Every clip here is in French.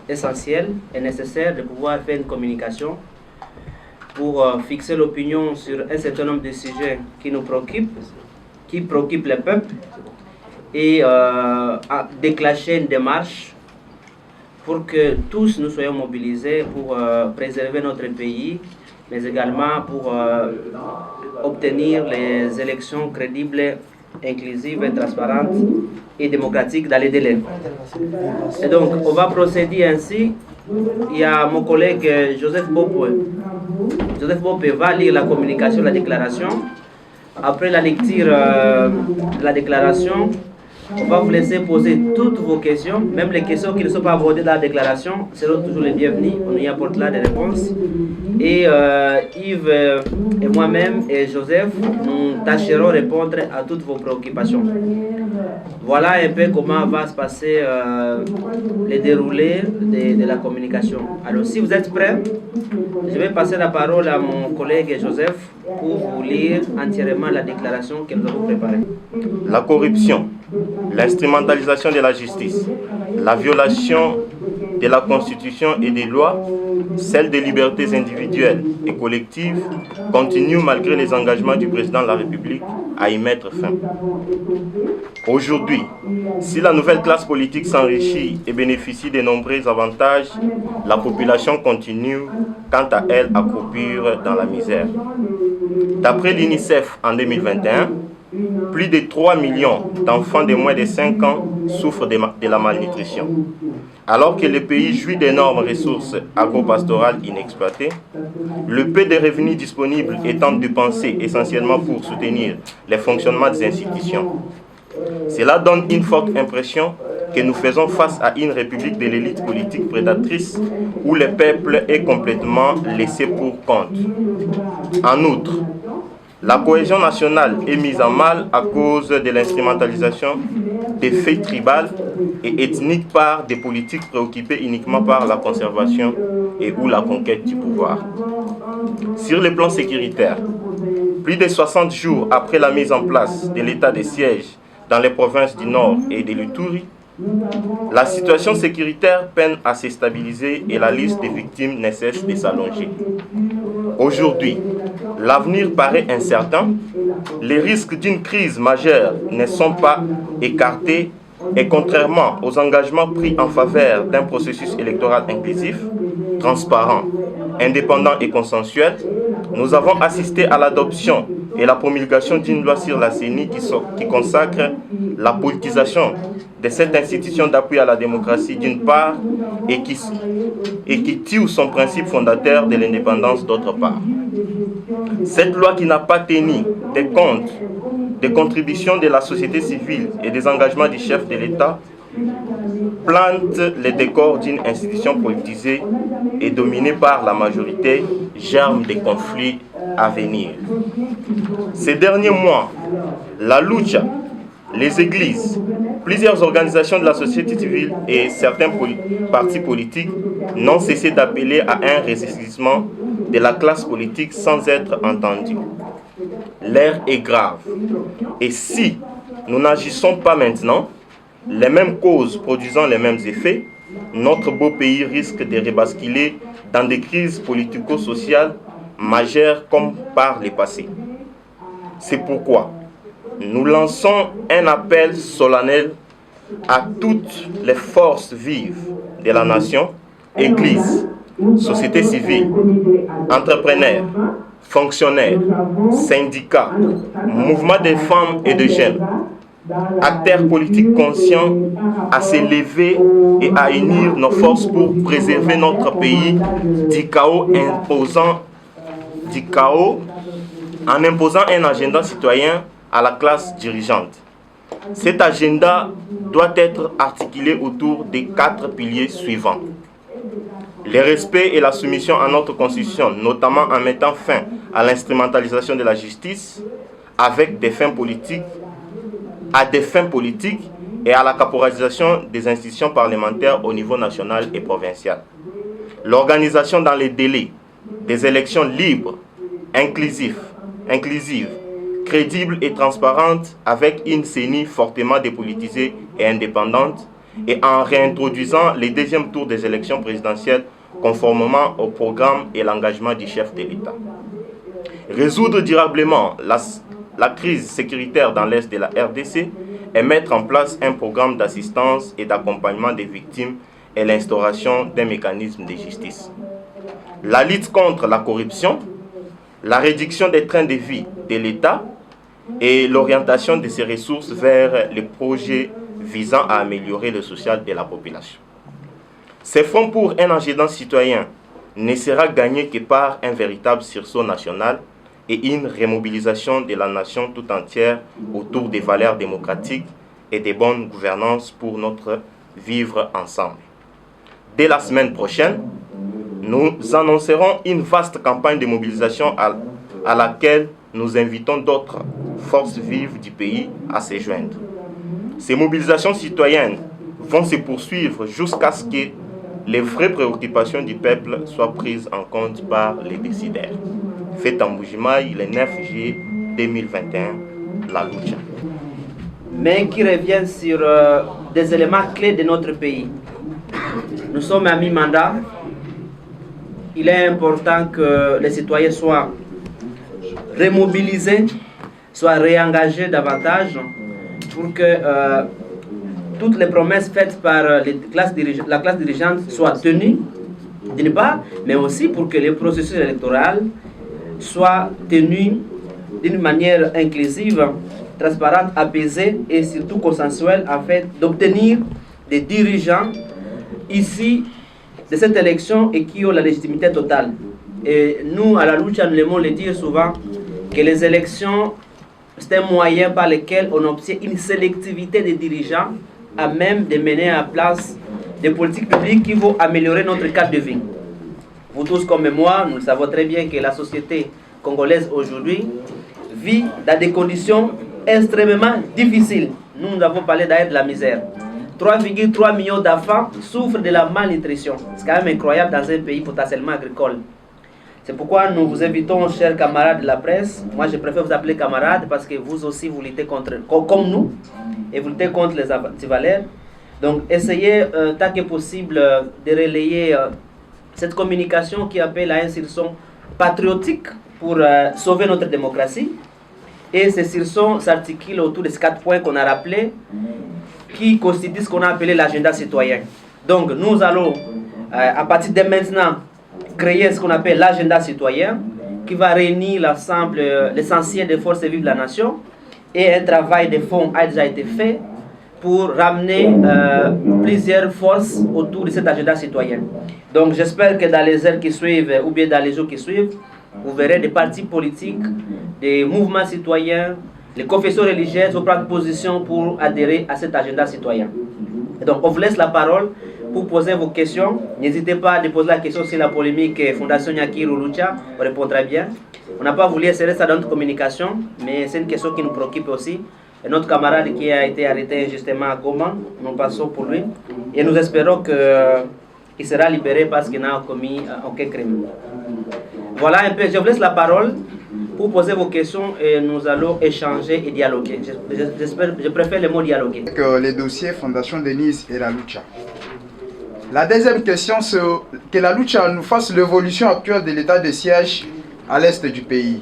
essentiel et nécessaire de pouvoir faire une communication pour fixer l'opinion sur un certain nombre de sujets qui nous préoccupent, qui préoccupent les peuples, et déclencher une démarche pour que tous nous soyons mobilisés pour préserver notre pays, mais également pour obtenir les élections crédibles, inclusives, transparentes et démocratiques dans les délais. Et donc, on va procéder ainsi. Il y a mon collègue Joseph Bope. Joseph Bope va lire la communication, la déclaration. Après la lecture de la déclaration, on va vous laisser poser toutes vos questions, même les questions qui ne sont pas abordées dans la déclaration seront toujours les bienvenues. On y apportera des réponses. Et Yves et moi-même et Joseph, nous tâcherons de répondre à toutes vos préoccupations. Voilà un peu comment va se passer le déroulé de la communication. Alors, si vous êtes prêts, je vais passer la parole à mon collègue Joseph pour vous lire entièrement la déclaration que nous avons préparée. La corruption, l'instrumentalisation de la justice, la violation de la Constitution et des lois, celle des libertés individuelles et collectives, continuent malgré les engagements du président de la République à y mettre fin. Aujourd'hui, si la nouvelle classe politique s'enrichit et bénéficie de nombreux avantages, la population continue, quant à elle, à croupir dans la misère. D'après l'UNICEF en 2021, plus de 3 millions d'enfants de moins de 5 ans souffrent de la malnutrition. Alors que le pays jouit d'énormes ressources agro-pastorales inexploitées, le peu de revenus disponibles étant dépensés essentiellement pour soutenir le fonctionnement des institutions. Cela donne une forte impression que nous faisons face à une république de l'élite politique prédatrice où le peuple est complètement laissé pour compte. En outre, la cohésion nationale est mise en mal à cause de l'instrumentalisation des faits tribales et ethniques par des politiques préoccupées uniquement par la conservation et ou la conquête du pouvoir. Sur le plan sécuritaire, plus de 60 jours après la mise en place de l'état de siège dans les provinces du Nord et de l'Ituri, la situation sécuritaire peine à se stabiliser et la liste des victimes ne cesse de s'allonger. Aujourd'hui, l'avenir paraît incertain, les risques d'une crise majeure ne sont pas écartés et contrairement aux engagements pris en faveur d'un processus électoral inclusif, transparent, indépendant et consensuel, nous avons assisté à l'adoption et la promulgation d'une loi sur la CENI qui consacre la politisation de cette institution d'appui à la démocratie d'une part et qui tue son principe fondateur de l'indépendance d'autre part. Cette loi qui n'a pas tenu des comptes des contributions de la société civile et des engagements du chef de l'État plante les décors d'une institution politisée et dominée par la majorité, germe des conflits à venir. Ces derniers mois, la lucha, les églises, plusieurs organisations de la société civile et certains partis politiques n'ont cessé d'appeler à un résistissement de la classe politique sans être entendus. L'heure est grave. Et si nous n'agissons pas maintenant, les mêmes causes produisant les mêmes effets, notre beau pays risque de rebasculer dans des crises politico-sociales majeures comme par le passé. C'est pourquoi nous lançons un appel solennel à toutes les forces vives de la nation, Église, société civile, entrepreneurs, fonctionnaires, syndicats, mouvements de femmes et de jeunes, acteurs politiques conscients à se lever et à unir nos forces pour préserver notre pays du chaos en imposant un agenda citoyen à la classe dirigeante. Cet agenda doit être articulé autour des 4 piliers suivants. Le respect et la soumission à notre Constitution, notamment en mettant fin à l'instrumentalisation de la justice avec des fins politiques, et à la caporalisation des institutions parlementaires au niveau national et provincial. L'organisation dans les délais des élections libres, inclusives, crédibles et transparentes avec une CENI fortement dépolitisée et indépendante, et en réintroduisant les deuxièmes tours des élections présidentielles conformément au programme et l'engagement du chef de l'État. Résoudre durablement la crise sécuritaire dans l'Est de la RDC et mettre en place un programme d'assistance et d'accompagnement des victimes et l'instauration d'un mécanisme de justice. La lutte contre la corruption, la réduction des trains de vie de l'État et l'orientation de ses ressources vers les projets visant à améliorer le social de la population. Ces fonds pour un engagement citoyen ne sera gagné que par un véritable sursaut national et une remobilisation de la nation tout entière autour des valeurs démocratiques et des bonnes gouvernances pour notre vivre ensemble. Dès la semaine prochaine, nous annoncerons une vaste campagne de mobilisation à laquelle nous invitons d'autres forces vives du pays à se joindre. Ces mobilisations citoyennes vont se poursuivre jusqu'à ce que les vraies préoccupations du peuple soient prises en compte par les décideurs. Fait en Bujimaï le 9 juillet 2021, la lucha. Mais qui revient sur des éléments clés de notre pays. Nous sommes à mi-mandat. Il est important que les citoyens soient remobilisés, soient réengagés davantage pour que toutes les promesses faites par la classe dirigeante soient tenues, d'une part, mais aussi pour que le processus électoral soit tenu d'une manière inclusive, transparente, apaisée et surtout consensuelle afin d'obtenir des dirigeants ici de cette élection et qui ont la légitimité totale. Et nous, à la lucha, nous aimons le dire souvent que les élections, c'est un moyen par lequel on obtient une sélectivité des dirigeants à même de mener en place des politiques publiques qui vont améliorer notre cadre de vie. Vous tous comme moi, nous savons très bien que la société congolaise aujourd'hui vit dans des conditions extrêmement difficiles. Nous avons parlé d'ailleurs de la misère. 3,3 millions d'enfants souffrent de la malnutrition. C'est quand même incroyable dans un pays potentiellement agricole. C'est pourquoi nous vous invitons, chers camarades de la presse, moi je préfère vous appeler camarades parce que vous aussi vous luttez contre, comme nous, et vous luttez contre les antivaleurs. Donc essayez tant que possible de relayer cette communication qui appelle à un sursaut patriotique pour sauver notre démocratie. Et ce sursaut s'articule autour de ces 4 points qu'on a rappelés, qui constituent ce qu'on a appelé l'agenda citoyen. Donc nous allons, à partir de maintenant, créer ce qu'on appelle l'agenda citoyen, qui va réunir l'ensemble, l'essentiel des forces vives de la nation, et un travail de fond a déjà été fait pour ramener plusieurs forces autour de cet agenda citoyen. Donc j'espère que dans les heures qui suivent, ou bien dans les jours qui suivent, vous verrez des partis politiques, des mouvements citoyens, les confessions religieuses vont prendre position pour adhérer à cet agenda citoyen. Et donc on vous laisse la parole pour poser vos questions. N'hésitez pas à déposer la question sur la polémique Fondation Nyakiru Lucha, on répondra bien. On n'a pas voulu insérer ça dans notre communication, mais c'est une question qui nous préoccupe aussi. Et notre camarade qui a été arrêté justement à Goma, nous passons pour lui. Et nous espérons qu'il sera libéré parce qu'il n'a commis aucun crime. Voilà un peu, je vous laisse la parole pour poser vos questions et nous allons échanger et dialoguer. Je préfère le mot dialoguer. Les dossiers Fondation Denise et la lucha. La deuxième question, c'est que la lucha nous fasse l'évolution actuelle de l'état de siège à l'est du pays.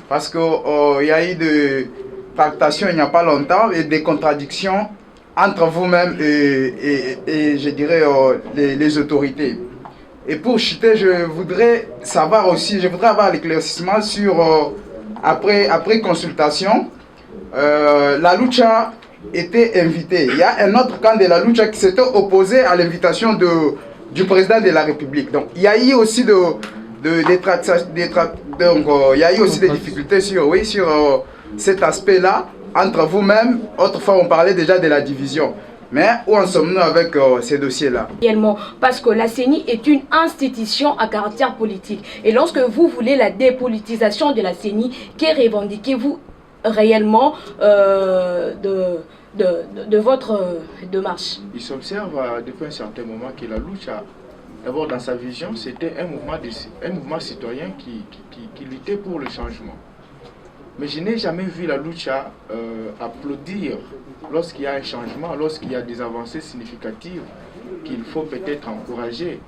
Parce qu'il y a eu des tractations il n'y a pas longtemps et des contradictions entre vous-même et je dirais les autorités. Et pour chuter, je voudrais savoir aussi, je voudrais avoir l'éclaircissement sur, après consultation, la lucha était invitée. Il y a un autre camp de la lucha qui s'était opposé à l'invitation du président de la République. Donc il y a eu aussi des difficultés sur cet aspect-là entre vous-même. Autrefois on parlait déjà de la division. Mais où en sommes-nous avec ces dossiers-là? Réellement, parce que la CENI est une institution à caractère politique. Et lorsque vous voulez la dépolitisation de la CENI, que revendiquez-vous réellement de votre démarche? Il s'observe depuis un certain moment que la lucha, d'abord dans sa vision, c'était un mouvement citoyen qui luttait pour le changement. Mais je n'ai jamais vu la lucha applaudir lorsqu'il y a un changement, lorsqu'il y a des avancées significatives qu'il faut peut-être encourager,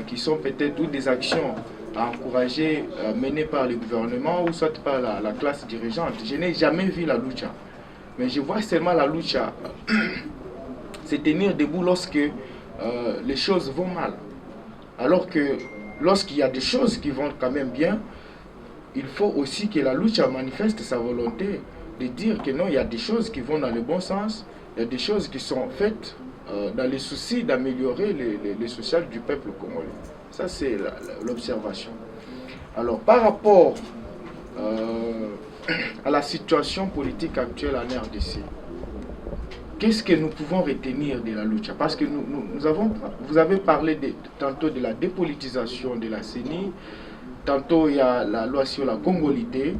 qui sont peut-être ou des actions à encourager menées par le gouvernement ou soit par la classe dirigeante. Je n'ai jamais vu la lucha. Mais je vois seulement la lucha se tenir debout lorsque les choses vont mal. Alors que lorsqu'il y a des choses qui vont quand même bien, il faut aussi que la lucha manifeste sa volonté de dire que non, il y a des choses qui vont dans le bon sens, il y a des choses qui sont faites dans le souci d'améliorer les social du peuple congolais. Ça, c'est l'observation. Alors, par rapport à la situation politique actuelle en RDC, qu'est-ce que nous pouvons retenir de la lucha? Parce que vous avez parlé tantôt de la dépolitisation de la CENI, tantôt il y a la loi sur la congolité,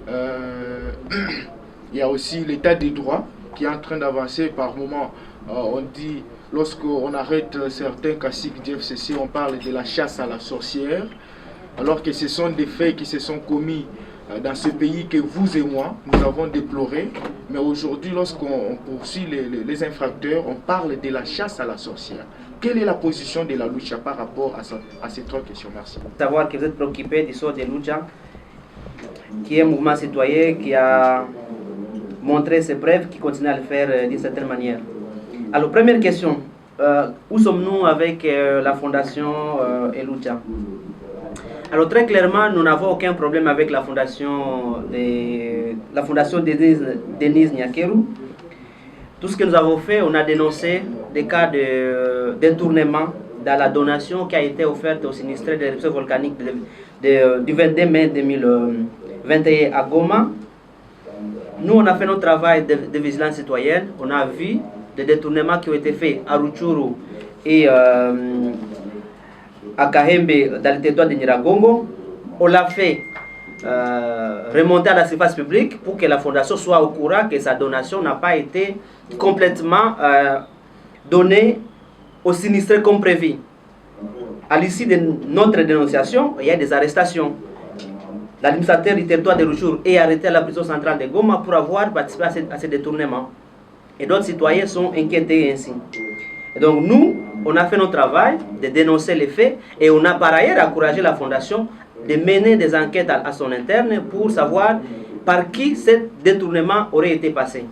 il y a aussi l'état des droits qui est en train d'avancer par moment. On dit, lorsqu'on arrête certains caciques du FCC, on parle de la chasse à la sorcière, alors que ce sont des faits qui se sont commis dans ce pays que vous et moi, nous avons déploré. Mais aujourd'hui, lorsqu'on poursuit les infracteurs, on parle de la chasse à la sorcière. Quelle est la position de la lucha par rapport à ces trois questions? Merci. Savoir que vous êtes préoccupé du sort de lucha, qui est un mouvement citoyen qui a montré ses preuves, qui continue à le faire d'une certaine manière. Alors, première question, où sommes-nous avec la fondation Elucha? Alors, très clairement, nous n'avons aucun problème avec la fondation Denise Nyakeru. Tout ce que nous avons fait, on a dénoncé des cas de détournement dans la donation qui a été offerte au sinistré de l'éruption volcanique du 22 mai 2021 à Goma. Nous, on a fait notre travail de vigilance citoyenne. On a vu des détournements qui ont été faits à Rutshuru et à Kahembe dans le territoire de Nyiragongo. On l'a fait remonter à la surface publique pour que la fondation soit au courant que sa donation n'a pas été complètement donnée aux sinistrés comme prévu. À l'issue de notre dénonciation, il y a des arrestations. L'administrateur du territoire de Rutshuru est arrêté à la prison centrale de Goma pour avoir participé à ces détournements. Et d'autres citoyens sont inquiétés ainsi. Et donc nous, on a fait notre travail de dénoncer les faits et on a par ailleurs encouragé la fondation de mener des enquêtes à son interne pour savoir par qui ce détournement aurait été passé.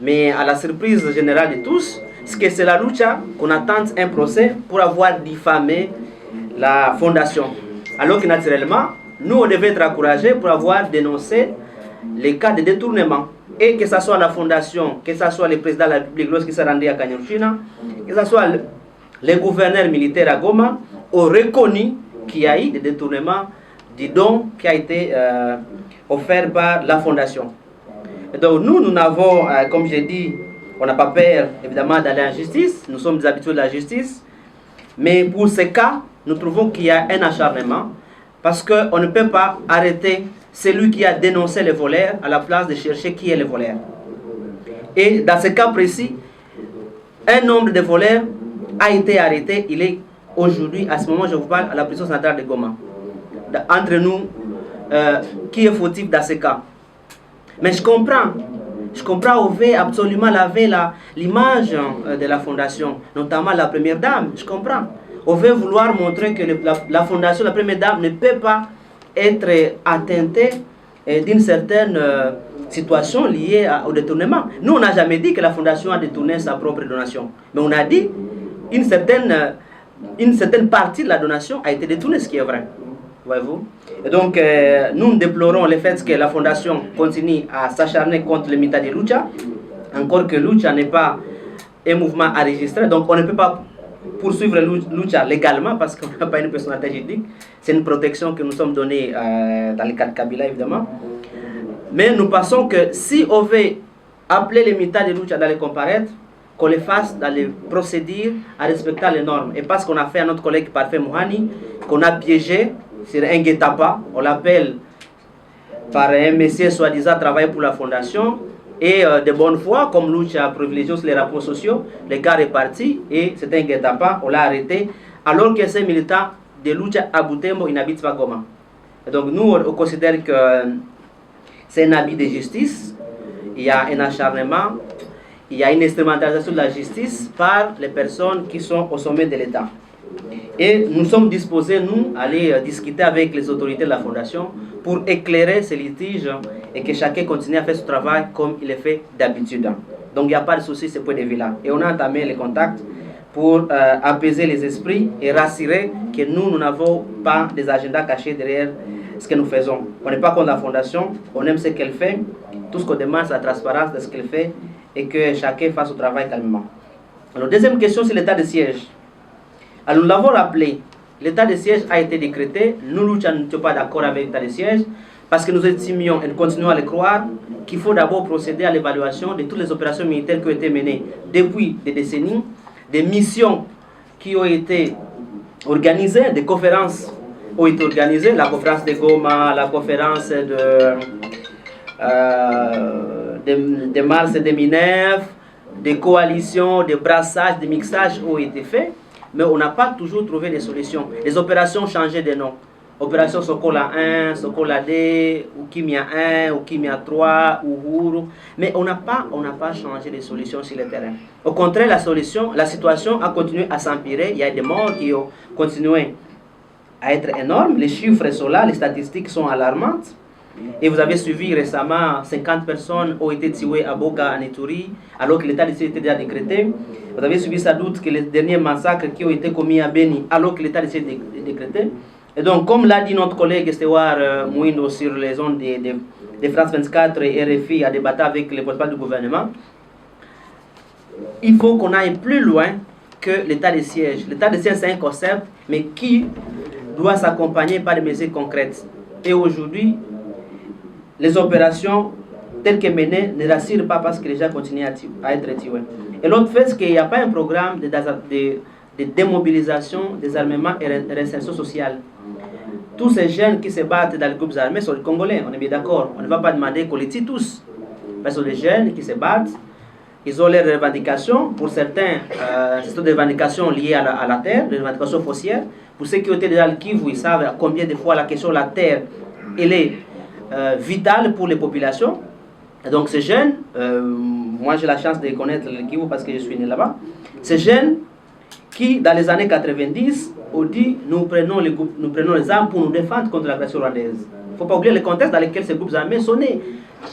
Mais à la surprise générale de tous, c'est la lucha qu'on attend un procès pour avoir diffamé la fondation. Alors que naturellement, nous on devait être encouragés pour avoir dénoncé les cas de détournement. Et que ce soit la fondation, que ce soit le président de la République lorsqu'il s'est rendu à Kanyaruchiina, que ce soit les gouverneurs militaires à Goma, ont reconnu qu'il y a eu des détournements du don qui a été offert par la fondation. Et donc nous n'avons, comme j'ai dit, on n'a pas peur évidemment d'aller en justice, nous sommes des habitués de la justice, mais pour ces cas, nous trouvons qu'il y a un acharnement, parce qu'on ne peut pas arrêter celui qui a dénoncé les voleurs à la place de chercher qui est le voleur. Et dans ce cas précis, un nombre de voleurs a été arrêté. Il est aujourd'hui, à ce moment où je vous parle, à la prison centrale de Goma. Entre nous, qui est fautif dans ce cas? Mais je comprends, on veut absolument laver l'image de la fondation, notamment la première dame, je comprends. On veut vouloir montrer que la fondation, la première dame, ne peut pas être atteinte d'une certaine situation liée au détournement. Nous, on n'a jamais dit que la fondation a détourné sa propre donation. Mais on a dit une certaine partie de la donation a été détournée, ce qui est vrai. Voyez-vous? Et donc, nous déplorons le fait que la fondation continue à s'acharner contre le Mita de Lucha. Encore que Lucha n'est pas un mouvement enregistré, donc on ne peut pas poursuivre Lucha légalement parce qu'on n'a pas une personnalité juridique. C'est une protection que nous sommes donnés dans le cas de Kabila, évidemment. Mais nous pensons que si on veut appeler les Mita de Lucha dans les comparaître, qu'on les fasse dans les procédures à respecter les normes. Et parce qu'on a fait à notre collègue Parfait Mouhani, qu'on a piégé sur un guet-apens, on l'appelle par un monsieur soi-disant travailler pour la fondation, et de bonne foi, comme Lucha a privilégié les rapports sociaux, le gars est parti et c'est un guet-apens, on l'a arrêté, alors que ces militants de Lucha à Butembo, ils n'habitent pas Goma. Et donc nous, on considère que C'est un abus de justice, il y a un acharnement, il y a une instrumentalisation de la justice par les personnes qui sont au sommet de l'État. Et nous sommes disposés, nous, à aller discuter avec les autorités de la Fondation pour éclairer ces litiges et que chacun continue à faire ce travail comme il est fait d'habitude. Donc il n'y a pas de souci à ce point de vue-là. Et on a entamé les contacts pour apaiser les esprits et rassurer que nous n'avons pas des agendas cachés derrière ce que nous faisons. On n'est pas contre la Fondation, on aime ce qu'elle fait. Tout ce qu'on demande, c'est la transparence de ce qu'elle fait et que chacun fasse son travail calmement. Alors, deuxième question, c'est l'état de siège. Alors, nous l'avons rappelé, l'état de siège a été décrété. Nous, Lucha, nous n'étions pas d'accord avec l'état de siège parce que nous estimions et nous continuons à le croire qu'il faut d'abord procéder à l'évaluation de toutes les opérations militaires qui ont été menées depuis des décennies, des missions qui ont été organisées, des conférences ont été organisées, la conférence de Goma, la conférence de mars et de Minerve, des coalitions, des brassages, des mixages ont été faits, mais on n'a pas toujours trouvé des solutions. Les opérations ont changé de nom. Opération Sokola 1, Sokola 2, ou Kimia 1, ou Kimia 3, ou Huru. Mais on n'a pas changé de solutions sur le terrain. Au contraire, la situation a continué à s'empirer. Il y a des morts qui ont continué à être énormes. Les chiffres sont là, les statistiques sont alarmantes. Et vous avez suivi récemment, 50 personnes ont été tuées à Boga, en Ituri, alors que l'état de siège était déjà décrété. Vous avez suivi sans doute que les derniers massacres qui ont été commis à Beni, alors que l'état de siège est décrété. Et donc, comme l'a dit notre collègue Estewar Mouindo sur les ondes de France 24 et RFI à débattre avec les porte-parole du gouvernement, il faut qu'on aille plus loin que l'état de siège. L'état de siège, c'est un concept, mais qui doit s'accompagner par des mesures concrètes. Et aujourd'hui, les opérations telles que menées ne rassurent pas parce que les gens continuent à être tués. Et l'autre fait, c'est qu'il n'y a pas un programme de démobilisation, des armements et de réinsertion sociale. Tous ces jeunes qui se battent dans les groupes armés sont les Congolais, on est bien d'accord. On ne va pas demander qu'on les tue tous. Parce que les jeunes qui se battent, ils ont leurs revendications. Pour certains, ce sont des revendications liées à la terre, des revendications foncières. Pour ceux qui ont été déjà le Kivu, ils savent combien de fois la question de la terre, elle est vitale pour les populations. Et donc ces jeunes, moi j'ai la chance de connaître le Kivu parce que je suis né là-bas. Ces jeunes qui, dans les années 90, ont dit nous prenons les armes pour nous défendre contre l'agression rwandaise. Il ne faut pas oublier le contexte dans lequel ces groupes armés sont nés.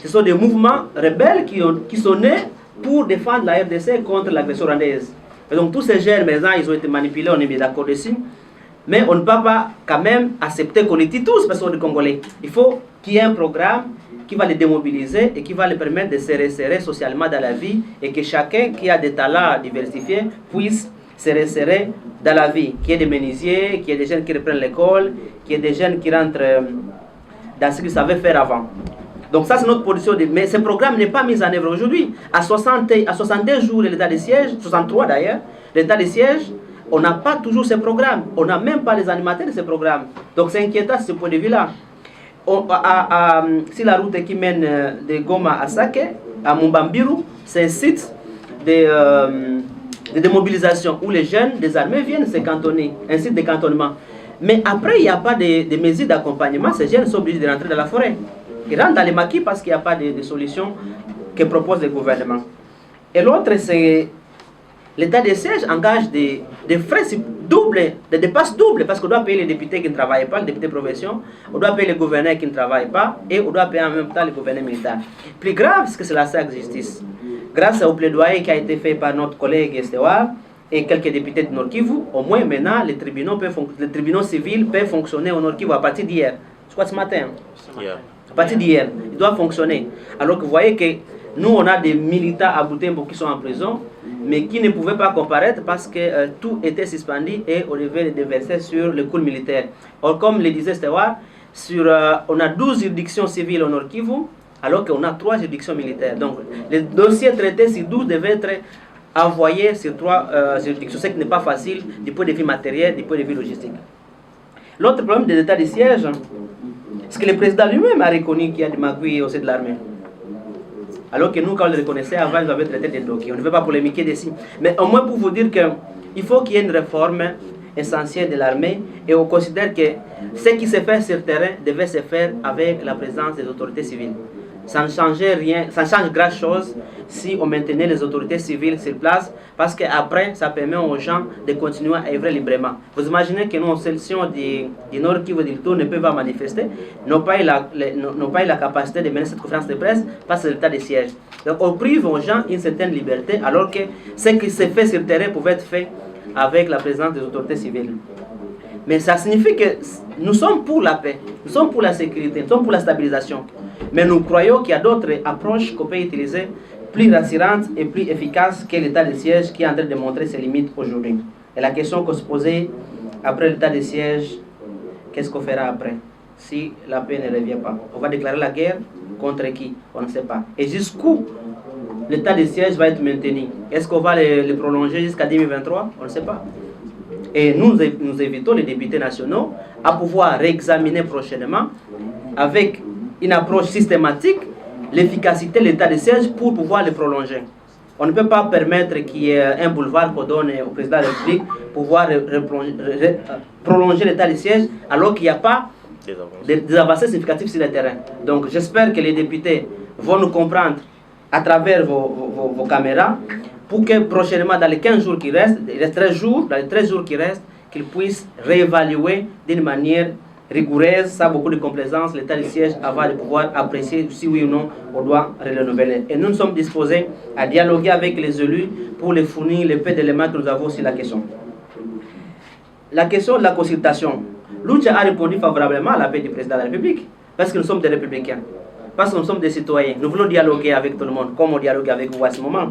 Ce sont des mouvements rebelles qui sont nés pour défendre la RDC contre l'agression rwandaise. Et donc tous ces jeunes, maintenant, ils ont été manipulés, on est bien d'accord dessus. Mais on ne peut pas quand même accepter qu'on les tue tous parce qu'on est Congolais. Il faut qu'il y ait un programme qui va les démobiliser et qui va les permettre de se resserrer socialement dans la vie et que chacun qui a des talents diversifiés puisse se resserrer dans la vie. Qu'il y ait des menuisiers, qu'il y ait des jeunes qui reprennent l'école, qu'il y ait des jeunes qui rentrent dans ce qu'ils savaient faire avant. Donc ça c'est notre position. Mais ce programme n'est pas mis en œuvre aujourd'hui. À 62 jours de l'état de siège, 63 d'ailleurs, l'état de siège, on n'a pas toujours ce programme. On n'a même pas les animateurs de ce programme. Donc c'est inquiétant ce point de vue-là. Si la route qui mène de Goma à Sake, à Mumbambiru, c'est un site de démobilisation où les jeunes des armées viennent se cantonner, un site de cantonnement. Mais après, il n'y a pas de mesures d'accompagnement. Ces jeunes sont obligés de rentrer dans la forêt. Ils rentrent dans les maquis parce qu'il n'y a pas de solution que propose le gouvernement. Et l'autre, c'est l'état de siège engage des frais doubles, des dépenses doubles, parce qu'on doit payer les députés qui ne travaillent pas, les députés provinciaux, on doit payer les gouverneurs qui ne travaillent pas, et on doit payer en même temps les gouverneurs militaires. Plus grave, c'est que c'est la SAC Justice. Grâce au plaidoyer qui a été fait par notre collègue Estewar et quelques députés de Nord Kivu, au moins maintenant, les tribunaux civils peuvent fonctionner au Nord Kivu à partir d'hier. Je crois ce matin. À partir d'hier, ils doivent fonctionner. Alors que vous voyez que nous, on a des militants à Butembo qui sont en prison, mais qui ne pouvaient pas comparaître parce que tout était suspendu et on devait les déverser sur le cours militaire. Or, comme le disait Stewart, on a 12 juridictions civiles au Nord Kivu, alors qu'on a 3 juridictions militaires. Donc, les dossiers traités sur 12 devaient être envoyés sur 3 juridictions, ce qui n'est pas facile du point de vue matériel, du point de vue logistique. L'autre problème de l'état de siège, c'est que le président lui-même a reconnu qu'il y a des magouilles au sein de l'armée. Alors que nous, quand on le reconnaissait avant, ils avaient traité des dossiers. On ne veut pas polémiquer dessus. Mais au moins pour vous dire qu'il faut qu'il y ait une réforme essentielle de l'armée et on considère que ce qui se fait sur le terrain devait se faire avec la présence des autorités civiles. ça ne changeait rien, ça change grand chose si on maintenait les autorités civiles sur place, parce qu'après, ça permet aux gens de continuer à œuvrer librement. Vous imaginez que nos sections du Nord Kivu du Tour ne peuvent pas manifester, n'ont pas eu la capacité de mener cette conférence de presse parce que l'état de siège. Donc on prive aux gens une certaine liberté, alors que ce qui se fait sur le terrain pouvait être fait avec la présence des autorités civiles. Mais ça signifie que nous sommes pour la paix, nous sommes pour la sécurité, nous sommes pour la stabilisation. Mais nous croyons qu'il y a d'autres approches qu'on peut utiliser, plus rassurantes et plus efficaces que l'état de siège qui est en train de montrer ses limites aujourd'hui. Et la question qu'on se posait après l'état de siège, qu'est-ce qu'on fera après si la paix ne revient pas? On va déclarer la guerre contre qui? On ne sait pas. Et jusqu'où l'état de siège va être maintenu? Est-ce qu'on va le prolonger jusqu'à 2023? On ne sait pas. Et nous invitons les députés nationaux à pouvoir réexaminer prochainement avec une approche systématique l'efficacité de l'état de siège pour pouvoir le prolonger. On ne peut pas permettre qu'il y ait un boulevard qu'on donne au président de la République pour pouvoir prolonger l'état de siège alors qu'il n'y a pas des avancées significatives sur le terrain. Donc j'espère que les députés vont nous comprendre à travers vos caméras pour que prochainement, dans les 15 jours qui restent, il reste 13 jours, dans les 13 jours qui restent, qu'ils puissent réévaluer d'une manière rigoureuse, sans beaucoup de complaisance, l'état de siège avant de pouvoir apprécier si oui ou non on doit le renouveler. Et nous sommes disposés à dialoguer avec les élus pour les fournir les peu d'éléments que nous avons sur la question. La question de la consultation. Lucha a répondu favorablement à l'appel du président de la République, parce que nous sommes des républicains, parce que nous sommes des citoyens. Nous voulons dialoguer avec tout le monde, comme on dialogue avec vous à ce moment.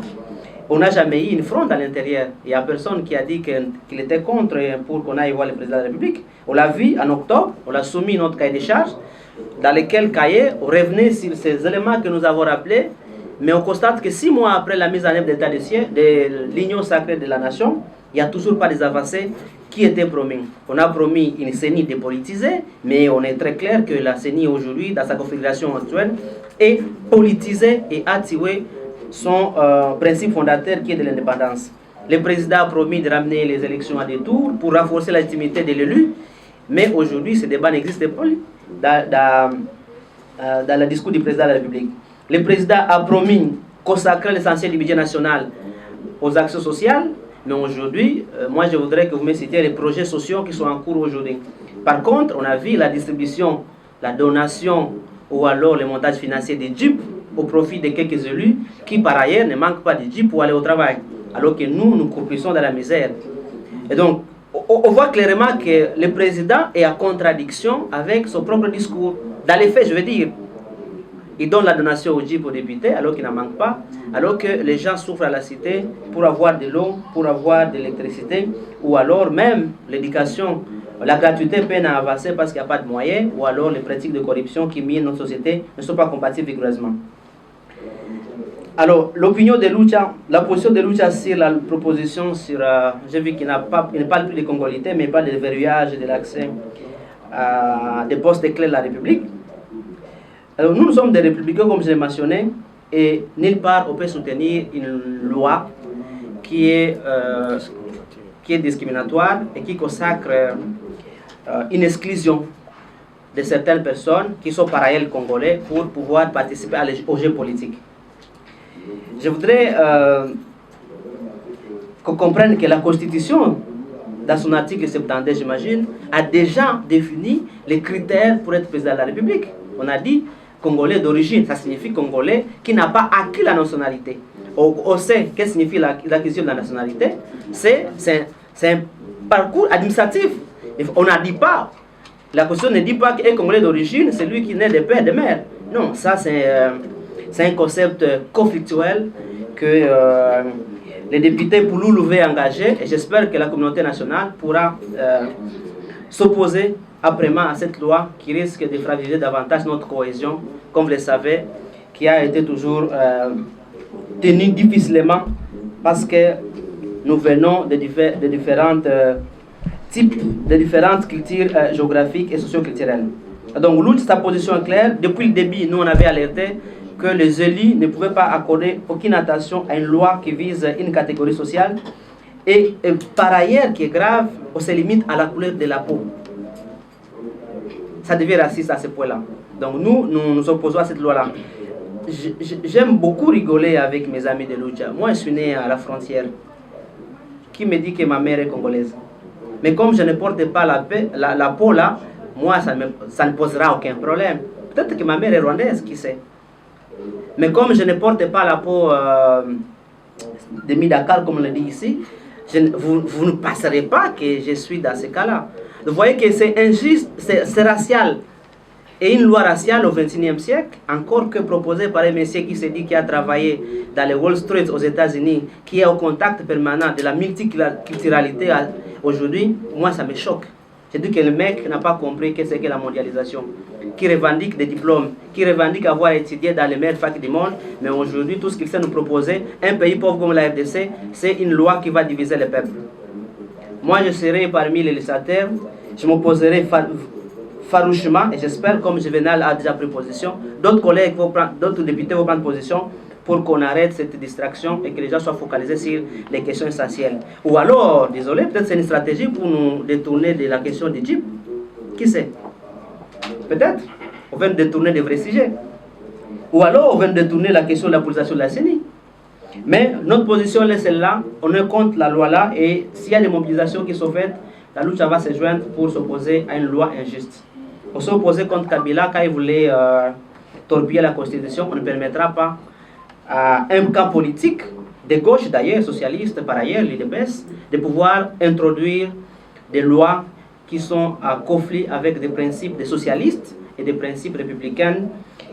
On n'a jamais eu une fronde à l'intérieur. Il n'y a personne qui a dit qu'il était contre pour qu'on aille voir le président de la République. On l'a vu en octobre, on l'a soumis notre cahier de charges, dans lequel cahier on revenait sur ces éléments que nous avons rappelés, mais on constate que 6 mois après la mise en œuvre de l'état de siège, de l'union sacrée de la nation, il n'y a toujours pas des avancées qui étaient promis. On a promis une CENI dépolitisée, mais on est très clair que la CENI aujourd'hui, dans sa configuration actuelle, est politisée et a tué son principe fondateur qui est de l'indépendance. Le président a promis de ramener les élections à des tours pour renforcer la légitimité de l'élu, mais aujourd'hui ce débat n'existe pas dans le discours du président de la République. Le président a promis consacrer l'essentiel du budget national aux actions sociales, mais aujourd'hui, moi je voudrais que vous me citiez les projets sociaux qui sont en cours aujourd'hui. Par contre, on a vu la distribution, la donation ou alors le montage financier des Jeeps au profit de quelques élus qui par ailleurs ne manquent pas de Jeeps pour aller au travail, alors que nous croupissons dans la misère. Et donc, on voit clairement que le président est en contradiction avec son propre discours. Dans les faits, je veux dire, il donne la donation aux Jeeps aux députés alors qu'il n'en manque pas, alors que les gens souffrent à la cité pour avoir de l'eau, pour avoir de l'électricité, ou alors même l'éducation, la gratuité peine à avancer parce qu'il n'y a pas de moyens, ou alors les pratiques de corruption qui minent notre société ne sont pas compatibles vigoureusement. Alors, l'opinion de Lucha, la position de Lucha sur la proposition sur, j'ai vu qu'il ne parle plus de congolité, mais il parle de verrouillage et de l'accès à des postes clés de la République. Alors, nous sommes des républicains, comme je l'ai mentionné, et nulle part on peut soutenir une loi qui est discriminatoire et qui consacre une exclusion de certaines personnes qui sont par ailleurs congolais pour pouvoir participer au jeu politique. Je voudrais qu'on comprenne que la Constitution, dans son article 72, j'imagine, a déjà défini les critères pour être président de la République. On a dit Congolais d'origine, ça signifie Congolais qui n'a pas acquis la nationalité. On sait qu'est-ce que signifie l'acquisition de la nationalité. C'est un parcours administratif. On n'a dit pas, la Constitution ne dit pas qu'un Congolais d'origine, c'est lui qui naît de père et de mère. Non, ça c'est un concept conflictuel que les députés Pouloulou veulent engager, et j'espère que la communauté nationale pourra s'opposer après-main à cette loi qui risque de fragiliser davantage notre cohésion, comme vous le savez, qui a été toujours tenue difficilement parce que nous venons de différentes cultures géographiques et socio-culturelles. Donc, l'autre, sa position est claire. Depuis le début, nous, on avait alerté que les élus ne pouvaient pas accorder aucune attention à une loi qui vise une catégorie sociale. Et par ailleurs, qui est grave, on se limite à la couleur de la peau. Ça devient raciste à ce point-là. Donc nous nous opposons à cette loi-là. j'aime beaucoup rigoler avec mes amis de Lucha. Moi, je suis né à la frontière. Qui me dit que ma mère est congolaise? Mais comme je ne porte pas la peau là, moi, ça ne posera aucun problème. Peut-être que ma mère est rwandaise, qui sait. Mais comme je ne porte pas la peau de Midakar, comme on le dit ici, vous ne passerez pas que je suis dans ce cas-là. Vous voyez que c'est injuste, c'est racial. Et une loi raciale au XXIe siècle, encore que proposée par un monsieur qui s'est dit qu'il a travaillé dans les Wall Street aux États-Unis, qui est au contact permanent de la multiculturalité aujourd'hui, moi ça me choque. Je dis que le mec n'a pas compris ce qu'est la mondialisation, qui revendique des diplômes, qui revendique avoir étudié dans les meilleures facs du monde, mais aujourd'hui tout ce qu'il sait nous proposer, un pays pauvre comme la RDC, c'est une loi qui va diviser le peuple. Moi je serai parmi les législateurs, je m'opposerai farouchement, et j'espère, comme Juvenal a déjà pris position, d'autres collègues, d'autres députés vont prendre position pour qu'on arrête cette distraction et que les gens soient focalisés sur les questions essentielles. Ou alors, désolé, peut-être c'est une stratégie pour nous détourner de la question du Jeep. Qui sait? Peut-être. On veut détourner des vrais sujets. Ou alors, on veut détourner la question de la politisation de la CENI. Mais notre position est celle-là, on est contre la loi là, et s'il y a des mobilisations qui sont faites, la lutte va se joindre pour s'opposer à une loi injuste. On s'est opposé contre Kabila quand il voulait torpiller la Constitution. On ne permettra pas à un camp politique, de gauche d'ailleurs, socialiste par ailleurs, l'IDPS, de pouvoir introduire des lois qui sont en conflit avec des principes des socialistes et des principes républicains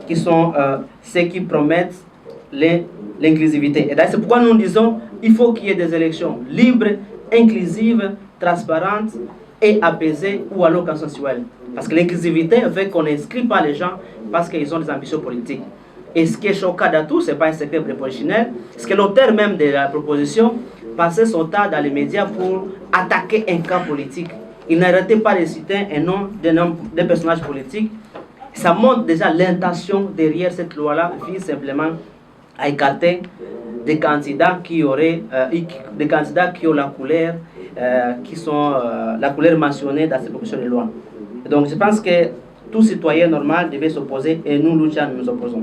qui sont ceux qui promettent l'inclusivité. Et c'est pourquoi nous disons qu'il faut qu'il y ait des élections libres, inclusives, transparentes et apaisées ou alors consensuelles. Parce que l'inclusivité veut qu'on n'inscrit pas les gens parce qu'ils ont des ambitions politiques. Et ce qui est choquant dans tout, ce n'est pas un secret prépositionnel, c'est que l'auteur même de la proposition passait son temps dans les médias pour attaquer un camp politique. Il n'arrêtait pas de citer un nom d'un personnage politique. Ça montre déjà l'intention derrière cette loi-là, vise simplement à écarter des candidats qui auraient des candidats qui ont la couleur qui sont la couleur mentionnée dans cette proposition de loi. Donc je pense que tout citoyen normal devait s'opposer et nous, Lucha, nous nous opposons.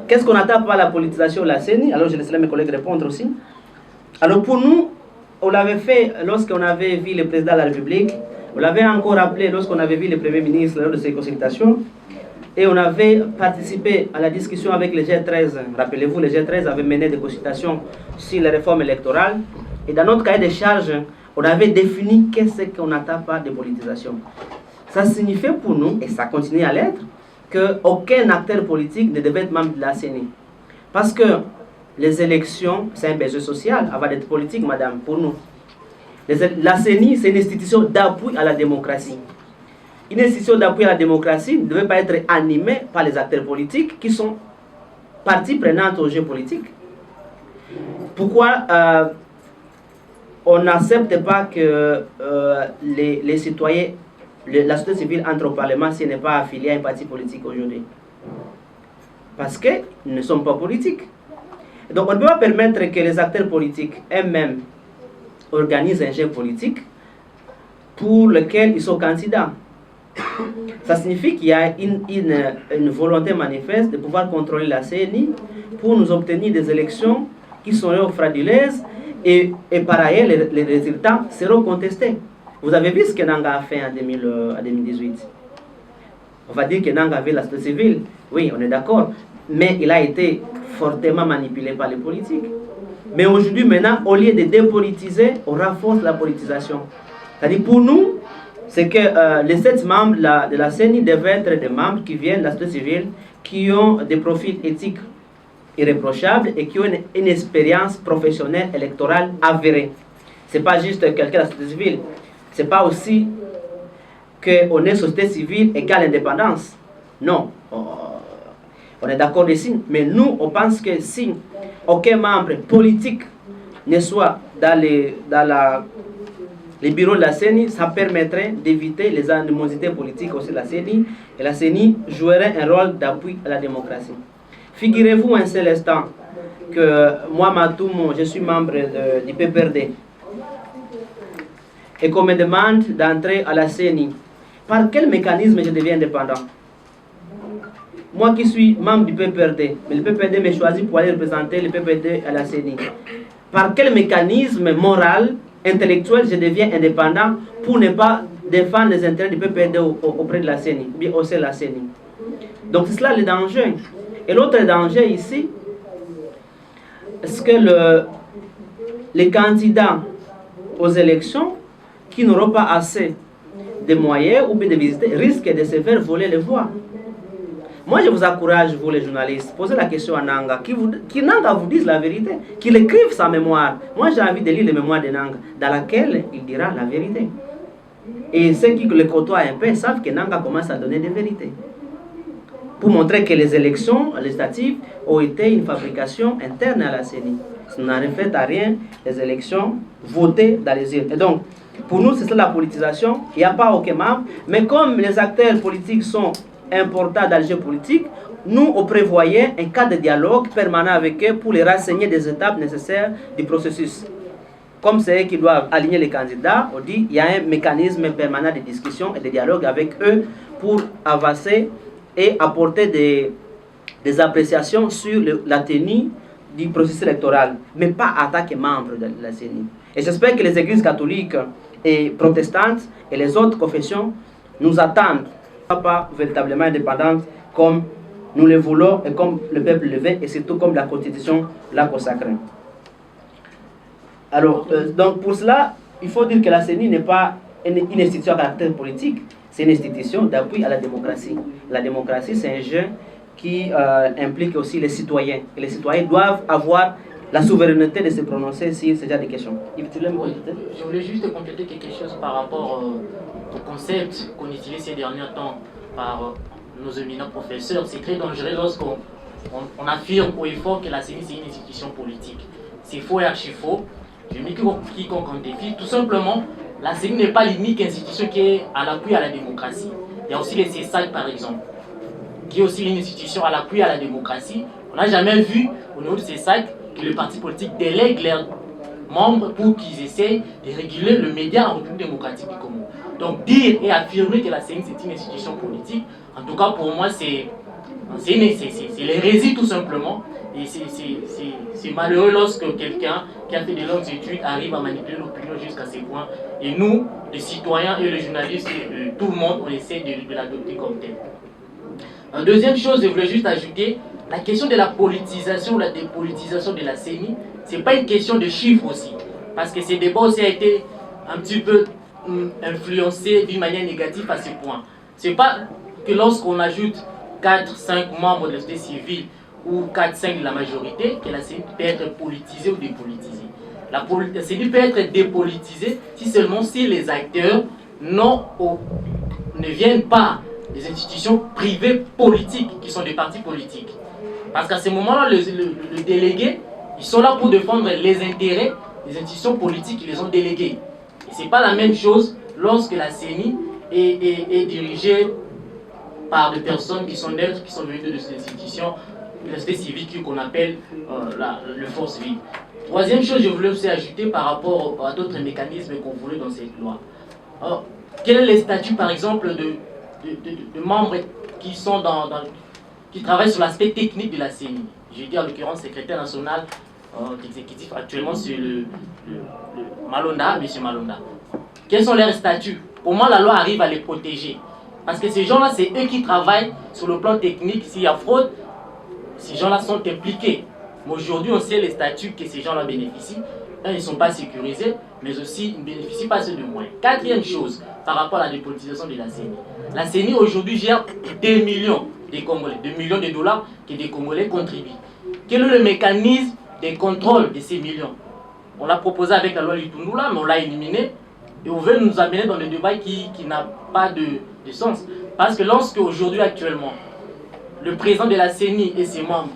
Qu'est-ce qu'on attend par la politisation de la CENI? Alors je laisserai mes collègues répondre aussi. Alors pour nous, on l'avait fait lorsqu'on avait vu le président de la République, on l'avait encore rappelé lorsqu'on avait vu le Premier ministre lors de ces consultations, et on avait participé à la discussion avec le G13. Rappelez-vous, le G13 avait mené des consultations sur les réformes électorales, et dans notre cahier de charges, on avait défini qu'est-ce qu'on attend par dépolitisation. Ça signifiait pour nous, et ça continue à l'être, qu'aucun acteur politique ne devait être membre de la CENI. Parce que les élections, c'est un besoin social, avant d'être politique, madame, pour nous. La CENI, c'est une institution d'appui à la démocratie. Une institution d'appui à la démocratie ne devait pas être animée par les acteurs politiques qui sont partie prenante au jeu politique. Pourquoi on n'accepte pas que les citoyens, la société civile entre au Parlement si elle n'est pas affiliée à un parti politique aujourd'hui? Parce qu'ils ne sont pas politiques. Donc on ne peut pas permettre que les acteurs politiques eux-mêmes organisent un jeu politique pour lequel ils sont candidats. Ça signifie qu'il y a une volonté manifeste de pouvoir contrôler la CENI pour nous obtenir des élections qui seront frauduleuses et par ailleurs les résultats seront contestés. Vous avez vu ce que Nanga a fait en 2018. On va dire que Nanga avait la société civile. Oui, on est d'accord. Mais il a été fortement manipulé par les politiques. Mais aujourd'hui, maintenant, au lieu de dépolitiser, on renforce la politisation. C'est-à-dire pour nous, c'est que les 7 membres de la CENI devaient être des membres qui viennent de la société civile, qui ont des profils éthiques irréprochables et qui ont une expérience professionnelle électorale avérée. Ce n'est pas juste quelqu'un de la société civile. Ce n'est pas aussi qu'on est société civile égale indépendance. Non. On est d'accord ici. Mais nous, on pense que si aucun membre politique ne soit dans les bureaux de la CENI, ça permettrait d'éviter les animosités politiques aussi de la CENI. Et la CENI jouerait un rôle d'appui à la démocratie. Figurez-vous un seul instant que moi, Matoum, je suis membre du PPRD. Et qu'on me demande d'entrer à la CENI. Par quel mécanisme je deviens indépendant? moi qui suis membre du PPRD, mais le PPRD m'a choisi pour aller représenter le PPRD à la CENI. Par quel mécanisme moral, intellectuel, je deviens indépendant pour ne pas défendre les intérêts du PPRD auprès de la CENI, bien au sein de la CENI. Donc c'est cela le danger. Et l'autre danger ici, est-ce que les candidats aux élections qui n'auront pas assez de moyens ou bien de visiter risquent de se faire voler les voix. Moi, je vous encourage, vous les journalistes, posez la question à Nanga, qui Nanga vous dise la vérité, qu'il écrive sa mémoire. Moi, j'ai envie de lire les mémoires de Nanga, dans laquelle il dira la vérité. Et ceux qui le côtoient un peu savent que Nanga commence à donner des vérités. Pour montrer que les élections législatives ont été une fabrication interne à la CENI. Ça n'a fait à rien, les élections votées dans les îles. Et donc, pour nous, c'est ça la politisation. Il n'y a pas aucun membre. Mais comme les acteurs politiques sont importants dans le jeu politique, nous, on prévoyait un cadre de dialogue permanent avec eux pour les renseigner des étapes nécessaires du processus. Comme c'est eux qui doivent aligner les candidats, on dit qu'il y a un mécanisme permanent de discussion et de dialogue avec eux pour avancer et apporter des appréciations sur la tenue du processus électoral, mais pas en tant que membre de la CENI. Et j'espère que les églises catholiques et protestantes et les autres confessions nous attendent pas véritablement indépendantes comme nous le voulons et comme le peuple le veut et surtout comme la Constitution l'a consacré. Alors, donc pour cela, il faut dire que la CENI n'est pas une institution à caractère politique, c'est une institution d'appui à la démocratie. La démocratie, c'est un jeu qui implique aussi les citoyens. Et les citoyens doivent avoir la souveraineté de se prononcer sur ce genre de questions. Oui, je voulais juste compléter quelque chose par rapport au concept qu'on utilise ces derniers temps par nos éminents professeurs. C'est très dangereux lorsqu'on affirme haut et fort que la CENI c'est une institution politique. C'est faux et archi faux. Je mets quiconque en défi. Tout simplement, la CENI n'est pas l'unique institution qui est à l'appui à la démocratie. Il y a aussi les CESAC par exemple, qui est aussi une institution à l'appui à la démocratie. On n'a jamais vu au niveau de CESAC que le parti politique délègue leurs membres pour qu'ils essayent de réguler le média en République démocratique du Congo. Donc dire et affirmer que la CENI c'est une institution politique, en tout cas pour moi c'est l'hérésie tout simplement. Et c'est malheureux lorsque quelqu'un qui a fait de longues études arrive à manipuler l'opinion jusqu'à ces points. Et nous, les citoyens et les journalistes, tout le monde, on essaie de l'adopter comme tel. Deuxième chose, je voulais juste ajouter, la question de la politisation, la dépolitisation de la CENI, ce n'est pas une question de chiffres aussi. Parce que ces débats aussi a été un petit peu influencé d'une manière négative à ce point. Ce n'est pas que lorsqu'on ajoute 4-5 membres de la société civile ou 4-5 de la majorité, que la CENI peut être politisée ou dépolitisée. La CENI peut être dépolitisée si seulement si les acteurs ne viennent pas des institutions privées politiques, qui sont des partis politiques. Parce qu'à ce moment-là, le délégué, ils sont là pour défendre les intérêts des institutions politiques qui les ont délégués. Et ce n'est pas la même chose lorsque la CENI est dirigée par des personnes qui sont neutres, qui sont venues de ces institutions, de la société civile qu'on appelle le force vive. Troisième chose, je voulais aussi ajouter par rapport à d'autres mécanismes qu'on voulait dans cette loi. Alors, quel est le statut, par exemple, de membres qui sont qui travaillent sur l'aspect technique de la CENI? Je dis en l'occurrence secrétaire national exécutif actuellement, c'est le Malonda, M. Malonda. Quels sont leurs statuts? Pour moi, la loi arrive à les protéger. Parce que ces gens-là, c'est eux qui travaillent sur le plan technique. S'il y a fraude, ces gens-là sont impliqués. Mais aujourd'hui, on sait les statuts que ces gens-là bénéficient. Ils ne sont pas sécurisés, mais aussi ils ne bénéficient pas de moyens. Quatrième chose, par rapport à la dépolitisation de la CENI. La CENI aujourd'hui gère 2 millions de Congolais, 2 millions de dollars que des Congolais contribuent. Quel est le mécanisme de contrôle de ces millions? On l'a proposé avec la loi Litundula, mais on l'a éliminé. Et on veut nous amener dans le débat qui n'a pas de sens. Parce que lorsque aujourd'hui, actuellement, le président de la CENI et ses membres,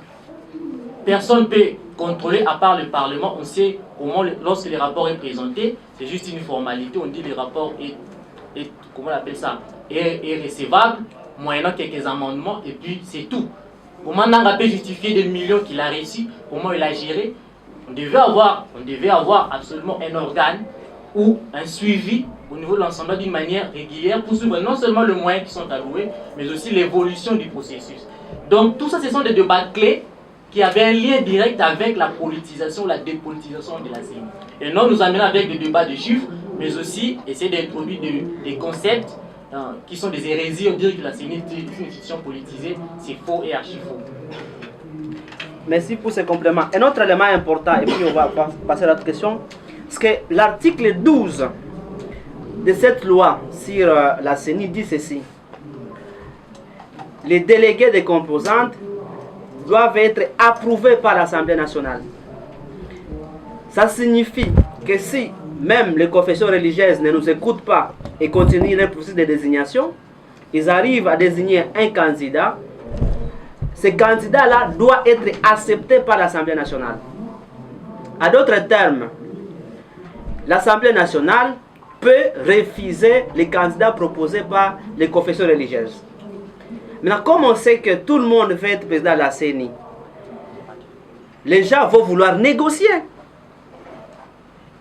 personne ne peut contrôler à part le Parlement. On sait comment, lorsque le rapport est présenté, c'est juste une formalité. On dit que le rapport est comment on appelle ça, est recevable, moyennant quelques amendements, et puis c'est tout. Comment Nanga peut justifier des millions qu'il a réussi, comment il a géré? On devait avoir absolument un organe ou un suivi au niveau de l'ensemble d'une manière régulière pour suivre non seulement le moyen qui sont alloués, mais aussi l'évolution du processus. Donc tout ça, ce sont des débats clés qui avaient un lien direct avec la politisation, la dépolitisation de la CENI. Et non nous amener avec des débats de chiffres, mais aussi essayer d'introduire des concepts qui sont des hérésies. On dirait que la CENI est une institution politisée, c'est faux et archi faux. Merci pour ces compléments. Un autre élément important, et puis on va passer à l'autre question, c'est que l'article 12 de cette loi sur la CENI dit ceci. Les délégués des composantes doivent être approuvés par l'Assemblée nationale. Ça signifie que si même les confessions religieuses ne nous écoutent pas et continuent le processus de désignation, ils arrivent à désigner un candidat. Ce candidat-là doit être accepté par l'Assemblée nationale. En d'autres termes, l'Assemblée nationale peut refuser les candidats proposés par les confessions religieuses. Maintenant, comme on sait que tout le monde veut être président de la CENI, les gens vont vouloir négocier.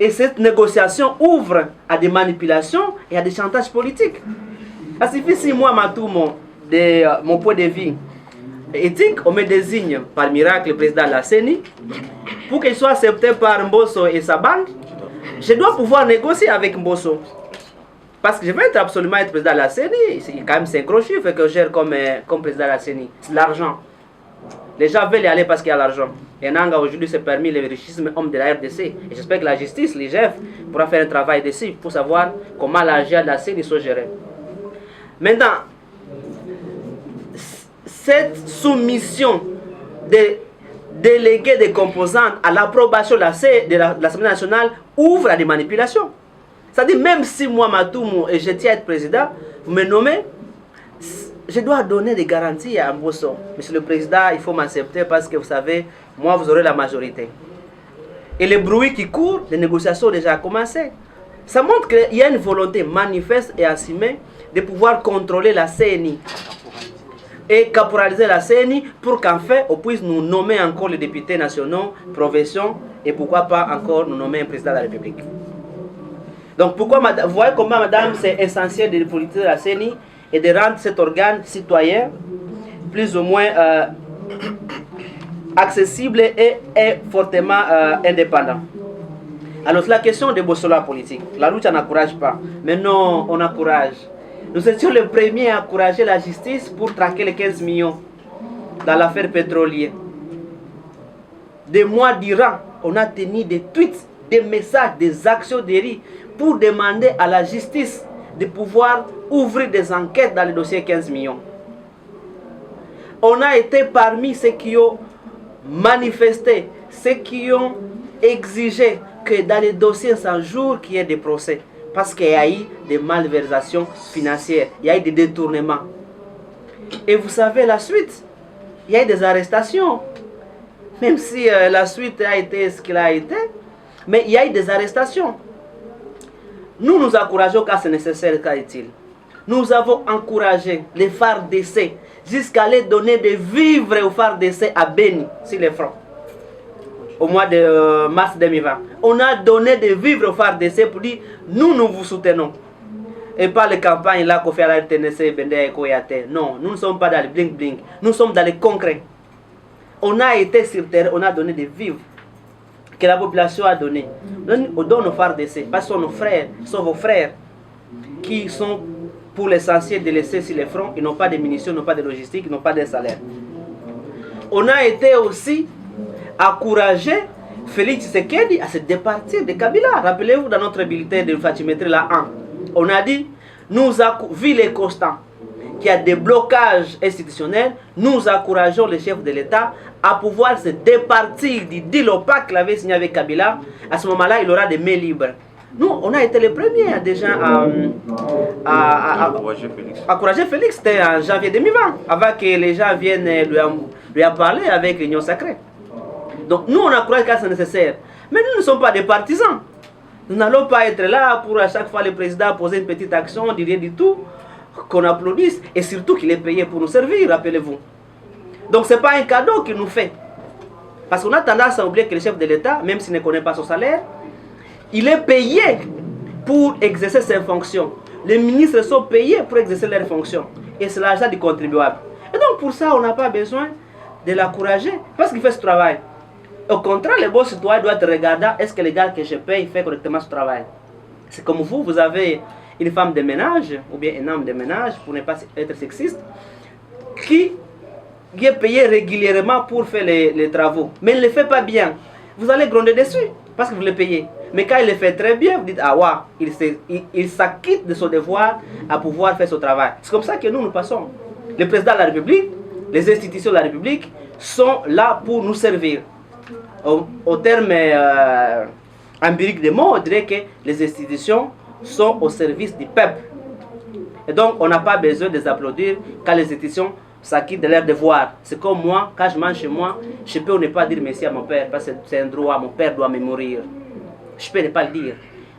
Et cette négociation ouvre à des manipulations et à des chantages politiques. Ça suffit si moi, Matoumo, de mon point de vue éthique, on me désigne par miracle le président de la CENI, pour qu'il soit accepté par Mbosso et sa bande, je dois pouvoir négocier avec Mbosso. Parce que je veux absolument être président de la CENI. C'est quand même 5 gros chiffres que je gère comme président de la CENI. C'est l'argent. Les gens veulent y aller parce qu'il y a l'argent. Et Nanga aujourd'hui s'est permis le richissime homme de la RDC. Et j'espère que la justice, l'IGF, pourra faire un travail dessus pour savoir comment l'argent de la CENI soit géré. Maintenant, cette soumission des délégués des composantes à l'approbation de l'Assemblée nationale ouvre à des manipulations. C'est-à-dire, même si moi, Matoumo, et je tiens à être président, vous me nommez, je dois donner des garanties à Mbosso. Monsieur le Président, il faut m'accepter parce que vous savez, moi, vous aurez la majorité. Et le bruit qui court, les négociations ont déjà commencé. Ça montre qu'il y a une volonté manifeste et assumée de pouvoir contrôler la CENI et caporaliser la CENI pour qu'enfin, on puisse nous nommer encore les députés nationaux, provinciaux, et pourquoi pas encore nous nommer un président de la République. Donc pourquoi, vous voyez comment, madame, c'est essentiel de politiser la CENI et de rendre cet organe citoyen plus ou moins accessible et fortement indépendant. Alors c'est la question de Bossola politique. La lutte n'encourage pas, mais non, on encourage. Nous étions les premiers à encourager la justice pour traquer les 15 millions dans l'affaire pétrolière. Des mois durant, on a tenu des tweets, des messages, des actions de rue pour demander à la justice de pouvoir ouvrir des enquêtes dans le dossier 15 millions. On a été parmi ceux qui ont manifesté, ceux qui ont exigé que dans les dossiers 100 jours, qu'il y ait des procès. Parce qu'il y a eu des malversations financières, il y a eu des détournements. Et vous savez la suite, il y a eu des arrestations. Même si la suite a été ce qu'elle a été, mais il y a eu des arrestations. Nous nous encourageons quand c'est nécessaire, quand est-il. Nous avons encouragé les FARDC jusqu'à aller donner des vivres aux FARDC à Beni, sur les fronts. Au mois de mars 2020. On a donné des vivres aux FARDC pour dire nous vous soutenons. Et pas les campagnes là qu'on fait à la RTNC, Bende et Koyate. Non, nous ne sommes pas dans le bling-bling. Nous sommes dans le concret. On a été sur terre, on a donné des vivres que la population a donné. On donne aux FARDC parce que ce sont nos frères, ce sont vos frères qui sont pour l'essentiel délaissés sur les fronts. Ils n'ont pas de munitions, ils n'ont pas de logistique, ils n'ont pas de salaire. On a été aussi encourager Félix Tshisekedi à se départir de Kabila. Rappelez-vous dans notre bulletin de Fatimétrie la 1, on a dit, vu les constants, qu'il y a des blocages institutionnels, nous encourageons le chef de l'État à pouvoir se départir du deal opaque qu'il avait signé avec Kabila. À ce moment-là, il aura des mains libres. Nous, on a été les premiers déjà à encourager Félix. C'était en janvier 2020, avant que les gens viennent lui en parler avec l'Union sacrée. Donc nous, on encourage quand c'est nécessaire. Mais nous ne sommes pas des partisans. Nous n'allons pas être là pour à chaque fois le président poser une petite action, dire rien du tout, qu'on applaudisse, et surtout qu'il est payé pour nous servir, rappelez-vous. Donc ce n'est pas un cadeau qu'il nous fait. Parce qu'on a tendance à oublier que le chef de l'État, même s'il ne connaît pas son salaire, il est payé pour exercer ses fonctions. Les ministres sont payés pour exercer leurs fonctions. Et c'est l'argent du contribuable. Et donc pour ça, on n'a pas besoin de l'encourager parce qu'il fait ce travail. Au contraire, le bon citoyen doit être regardant, est-ce que le gars que je paye fait correctement ce travail? C'est comme vous avez une femme de ménage, ou bien un homme de ménage, pour ne pas être sexiste, qui est payé régulièrement pour faire les travaux, mais il ne le fait pas bien. Vous allez gronder dessus, parce que vous le payez. Mais quand il le fait très bien, vous dites, ah ouais, il s'acquitte de son devoir à pouvoir faire son travail. C'est comme ça que nous passons. Le président de la République, les institutions de la République sont là pour nous servir. Au terme empirique des mots, on dirait que les institutions sont au service du peuple. Et donc, on n'a pas besoin de les applaudir quand les institutions s'acquittent de leurs devoirs. C'est comme moi, quand je mange chez moi, je peux ne pas dire merci à mon père, parce que c'est un droit, mon père doit me mourir. Je peux ne pas le dire.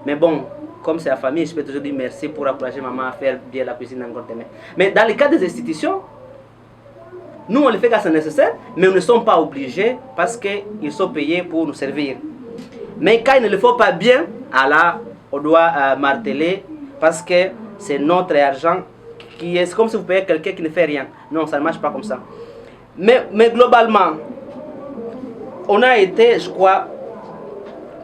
Mais bon, comme c'est la famille, je peux toujours dire merci pour encourager maman à faire bien la cuisine encore demain. Mais dans le cas des institutions, nous on le fait quand c'est nécessaire, mais nous ne sommes pas obligés parce qu'ils sont payés pour nous servir. Mais quand il ne le faut pas bien, alors on doit marteler parce que c'est notre argent qui est comme si vous payez quelqu'un qui ne fait rien. Non, ça ne marche pas comme ça. Mais globalement, on a été, je crois,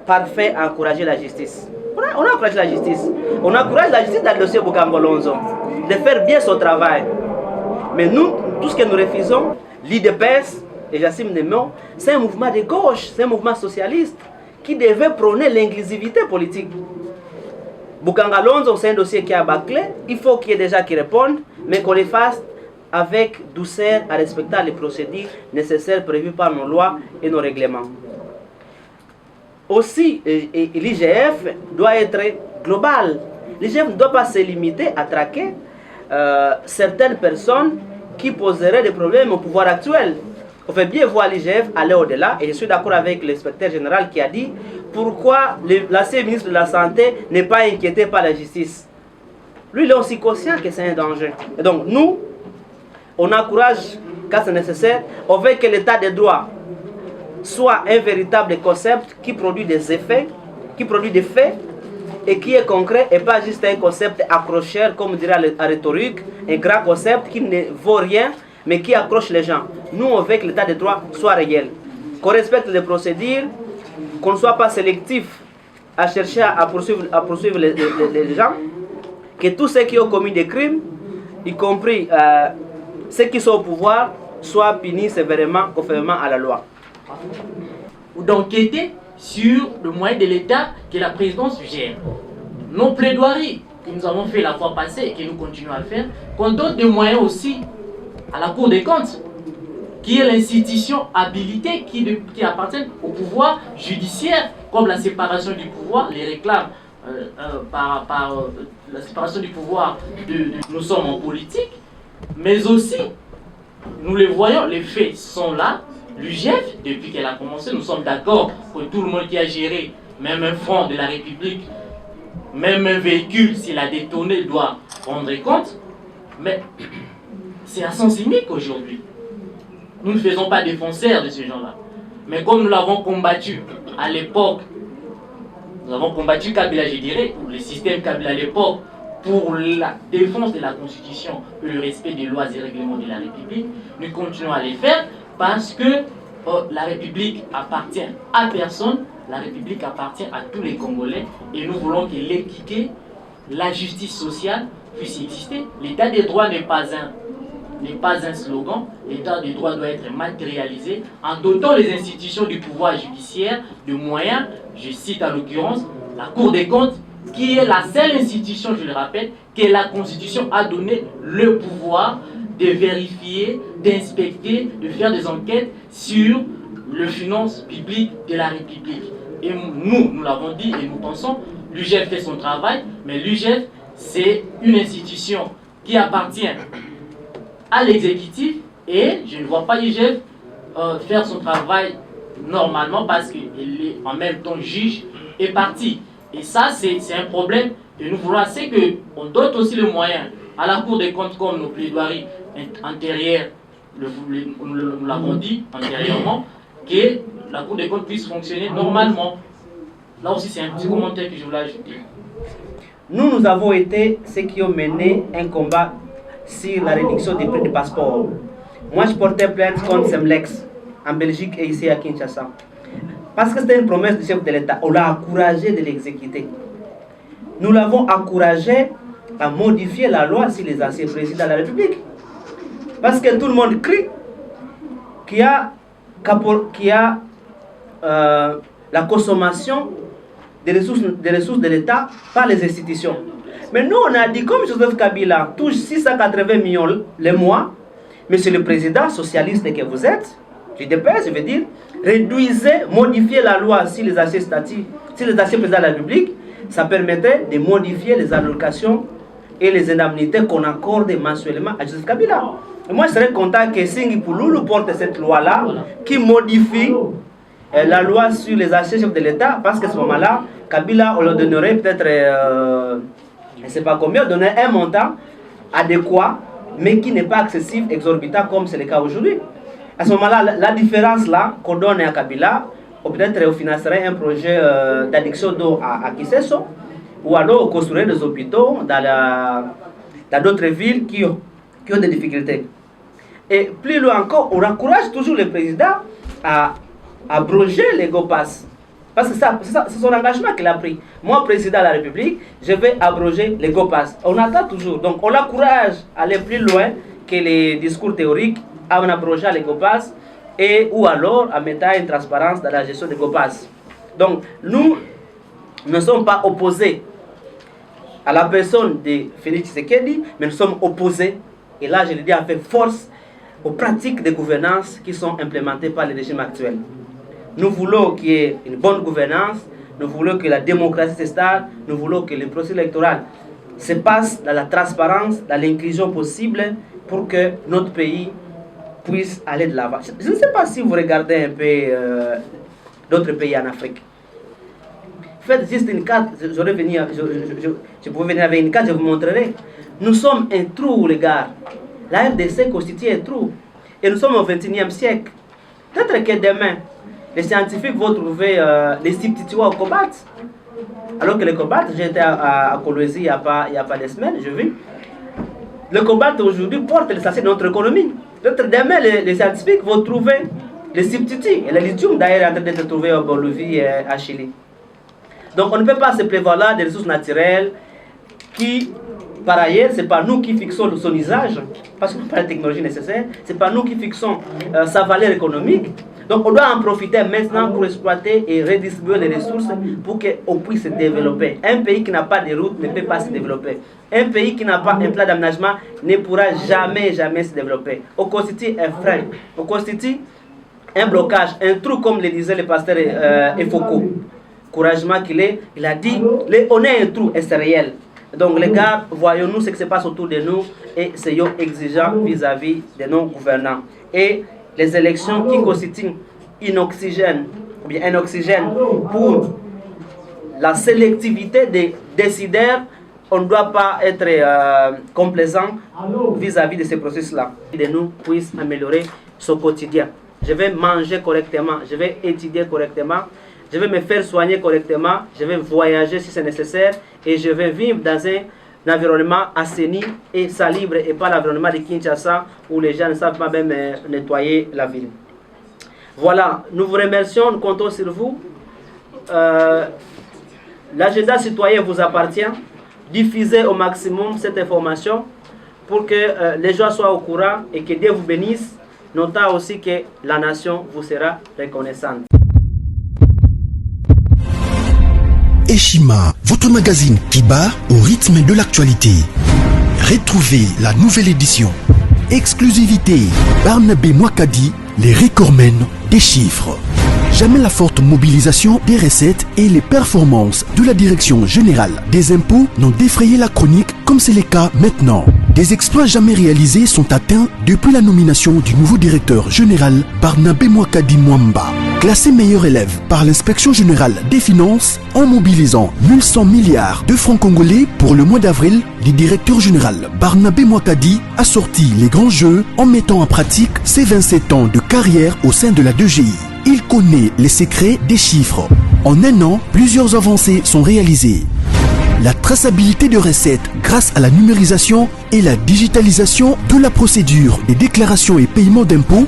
parfait à encourager la justice. On a encouragé la justice. On encourage la justice dans le dossier Boukambolonzo de faire bien son travail. Mais nous, tout ce que nous refusons, l'IDPS et Jassim Nemo, c'est un mouvement de gauche, c'est un mouvement socialiste qui devait prôner l'inclusivité politique. Boukambolonzo, c'est un dossier qui a bâclé. Il faut qu'il y ait des gens qui répondent, mais qu'on les fasse avec douceur, en respectant les procédures nécessaires prévues par nos lois et nos règlements. Aussi, l'IGF doit être global. L'IGF ne doit pas se limiter à traquer certaines personnes qui poseraient des problèmes au pouvoir actuel. On fait bien voir l'IGF aller au-delà, et je suis d'accord avec l'inspecteur général qui a dit pourquoi l'ancien ministre de la Santé n'est pas inquiété par la justice. Lui, il est aussi conscient que c'est un danger. Et donc, nous, on encourage, quand c'est nécessaire, on veut que l'état de droit soit un véritable concept qui produit des effets, qui produit des faits et qui est concret et pas juste un concept accrocheur, comme dirait la rhétorique, un grand concept qui ne vaut rien mais qui accroche les gens. Nous, on veut que l'état de droit soit réel, qu'on respecte les procédures, qu'on ne soit pas sélectif à chercher à poursuivre les gens, que tous ceux qui ont commis des crimes, y compris ceux qui sont au pouvoir, soient punis sévèrement, conformément à la loi. Ou d'enquêter sur le moyen de l'État que la présidence gère. Nos plaidoiries que nous avons fait la fois passée et que nous continuons à faire, qu'on donne des moyens aussi à la Cour des comptes, qui est l'institution habilitée qui appartient au pouvoir judiciaire, comme la séparation du pouvoir, les réclame par la séparation du pouvoir nous sommes en politique, mais aussi, nous les voyons, les faits sont là. L'UGF, depuis qu'elle a commencé, nous sommes d'accord que tout le monde qui a géré, même un fonds de la République, même un véhicule, s'il a détourné, doit rendre compte. Mais c'est à sens unique aujourd'hui. Nous ne faisons pas défenseurs de ces gens-là. Mais comme nous l'avons combattu à l'époque, nous avons combattu Kabila, je dirais, le système Kabila à l'époque, pour la défense de la Constitution et le respect des lois et règlements de la République, nous continuons à les faire. Parce que la République appartient à personne, la République appartient à tous les Congolais et nous voulons que l'équité, la justice sociale puisse exister. L'état des droits n'est pas un slogan, l'état des droits doit être matérialisé en dotant les institutions du pouvoir judiciaire de moyens, je cite en l'occurrence la Cour des comptes, qui est la seule institution, je le rappelle, que la Constitution a donné le pouvoir de vérifier, d'inspecter, de faire des enquêtes sur les finances publiques de la République. Et nous l'avons dit et nous pensons, l'UGF fait son travail, mais l'UGF, c'est une institution qui appartient à l'exécutif et je ne vois pas l'UGF faire son travail normalement parce qu'il est en même temps juge et parti. Et ça, c'est un problème et nous voulons assez qu'on donne aussi les moyens à la Cour des comptes comme nos plaidoiries antérieures, nous l'avons dit antérieurement, que la Cour des comptes puisse fonctionner normalement. Là aussi, c'est un petit commentaire que je voulais ajouter. nous avons été ceux qui ont mené un combat sur la réduction des prix du passeport. Moi, je portais plainte contre Semlex en Belgique et ici à Kinshasa. Parce que c'était une promesse du chef de l'État. On l'a encouragé de l'exécuter. Nous l'avons encouragé à modifier la loi sur les anciens présidents de la République. Parce que tout le monde crie qu'il y a, la consommation des ressources de l'État par les institutions. Mais nous, on a dit, comme Joseph Kabila touche 680 millions le mois, Monsieur le Président socialiste que vous êtes, JDPS, je veux dire, réduisez, modifiez la loi sur les anciens statuts, sur les anciens présidents de la République, ça permettrait de modifier les allocations et les indemnités qu'on accorde mensuellement à Joseph Kabila. Et moi, je serais content que Singi Pouloulou porte cette loi-là qui modifie la loi sur les anciens chefs de l'État, parce qu'à ce moment-là, Kabila, on leur donnerait peut-être, je ne sais pas combien, on donnerait un montant adéquat, mais qui n'est pas excessif, exorbitant, comme c'est le cas aujourd'hui. À ce moment-là, la différence là qu'on donne à Kabila, ou peut-être on financerait un projet d'addiction d'eau à Kisesso, ou alors on construirait des hôpitaux dans d'autres villes qui ont des difficultés. Et plus loin encore, on encourage toujours le président à abroger les GoPass. Parce que c'est son engagement qu'il a pris. Moi, président de la République, je vais abroger les GoPass. On attend toujours. Donc, on l'encourage à aller plus loin que les discours théoriques en abrogeant les GoPass et ou alors en mettant une transparence dans la gestion des GoPass. Donc, nous ne sommes pas opposés à la personne de Félix Tshisekedi, mais nous sommes opposés, et là je le dis avec force, aux pratiques de gouvernance qui sont implémentées par le régime actuel. Nous voulons qu'il y ait une bonne gouvernance, nous voulons que la démocratie s'installe, nous voulons que le processus électoral se passe dans la transparence, dans l'inclusion possible pour que notre pays puisse aller de l'avant. Je ne sais pas si vous regardez un peu d'autres pays en Afrique. Faites juste une carte, je pouvais venir avec une carte, je vous montrerai. Nous sommes un trou, les gars. La RDC constitue un trou. Et nous sommes au XXIe siècle. Peut-être que demain, les scientifiques vont trouver les substituts au cobalt. Alors que le cobalt, j'étais à Colosie il n'y a pas des semaines, je vis. Le cobalt aujourd'hui porte l'essentiel de notre économie. Peut-être demain, les scientifiques vont trouver les substituts. Et le lithium d'ailleurs est en train d'être trouvé en Bolivie et à Chili. Donc on ne peut pas se prévaloir des ressources naturelles qui, par ailleurs, ce n'est pas nous qui fixons son usage, parce qu'on n'a pas la technologie nécessaire, ce n'est pas nous qui fixons sa valeur économique. Donc on doit en profiter maintenant pour exploiter et redistribuer les ressources pour qu'on puisse se développer. Un pays qui n'a pas de route ne peut pas se développer. Un pays qui n'a pas un plan d'aménagement ne pourra jamais se développer. On constitue un frein, on constitue un blocage, un trou comme le disait le pasteur Efoko. Couragement qu'il est, il a dit, on est un trou et c'est réel. Donc les gars, voyons-nous ce qui se passe autour de nous et soyons exigeants vis-à-vis de nos gouvernants. Et les élections qui constituent un oxygène pour la sélectivité des décideurs, on ne doit pas être complaisant vis-à-vis de ces processus-là. De nous puisse améliorer son quotidien. Je vais manger correctement, je vais étudier correctement, je vais me faire soigner correctement, je vais voyager si c'est nécessaire et je vais vivre dans un environnement assaini et salubre et pas l'environnement de Kinshasa où les gens ne savent pas même nettoyer la ville. Voilà, nous vous remercions, nous comptons sur vous. L'agenda citoyen vous appartient. Diffusez au maximum cette information pour que les gens soient au courant et que Dieu vous bénisse. Notons aussi que la nation vous sera reconnaissante. Eshima, votre magazine qui bat au rythme de l'actualité. Retrouvez la nouvelle édition. Exclusivité, Barnabé Mouakadi, les recordmen des chiffres. Jamais la forte mobilisation des recettes et les performances de la Direction générale des impôts n'ont défrayé la chronique comme c'est le cas maintenant. Des exploits jamais réalisés sont atteints depuis la nomination du nouveau directeur général Barnabé Mouakadi Mwamba. Classé meilleur élève par l'inspection générale des finances en mobilisant 1100 milliards de francs congolais pour le mois d'avril, le directeur général Barnabé Mouakadi a sorti les grands jeux en mettant en pratique ses 27 ans de carrière au sein de la 2GI. Il connaît les secrets des chiffres. En un an, plusieurs avancées sont réalisées. la traçabilité de recettes grâce à la numérisation et la digitalisation de la procédure des déclarations et paiements d'impôts,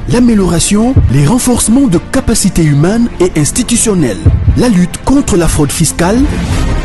l'amélioration, les renforcements de capacités humaines et institutionnelles, la lutte contre la fraude fiscale.